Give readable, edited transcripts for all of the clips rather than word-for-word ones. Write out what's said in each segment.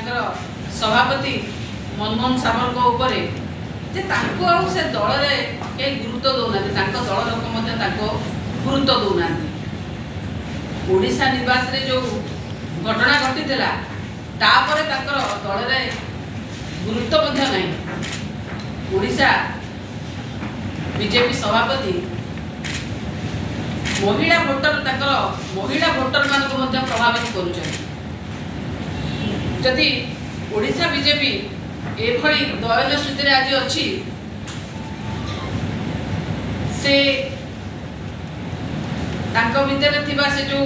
सभापति मनमोहन सामल उपरे जे से दल में कई गुरुत्व दौना दल लोक गुरुत्व दौना ओडिशा निवास रे जो घटना घटी तापर दल में गुरुत्व नहीं ओडिशा बीजेपी सभापति महिला भोटर महिला भोटर मान प्रभावित करुँच ओडिशा बीजेपी एभली दयनीय स्थिति आज अच्छी से भितर थिबा से जो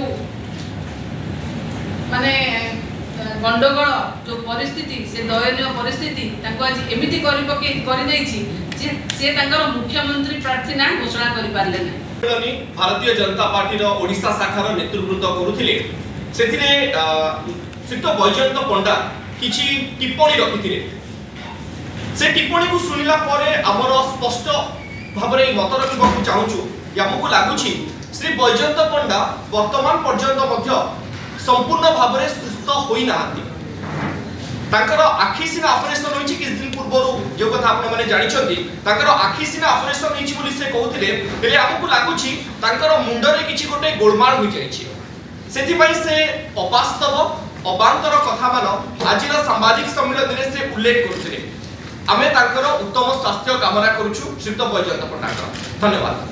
माने गंडगोल जो परिस्थिति से दयनीय परिस्थिति आज एमती से मुख्यमंत्री प्रार्थी ना घोषणा कर पारले ना। भारतीय जनता पार्टी ओडिशा शाखार नेतृवृंद करुथिले सेथिरे श्रीयुक्त बैजयंत पंडा किछि टिप्पणी रखिथिले से टिप्पणी को सुनिला परे हमर स्पष्ट भाबरे मत रखिबाकू चाहूछु हमकु लागुछि श्री बैजयंत पंडा वर्तमान पर्यंत मध्य संपूर्ण भाबरे सुस्थ होई नाहंती तांकर आखि सिना ऑपरेशन होइछि किछ दिन पूर्व जो कथा आपण माने जानि छथि तांकर आखि सिना ऑपरेशन होइछि बोली से कहउथिले हेले हमकु लागुछि तांकर मुंडरे किछि गोटे गोलमाल होई जाइछि सेथि पई से अवास्तव अबांतर कथा मान आजिर सामाजिक सम्मेलन रे से उल्लेख करथिले आमे तांकर उत्तम स्वास्थ्य कामना करूछु श्रीयुक्त बैजयंत पंडा धन्यवाद।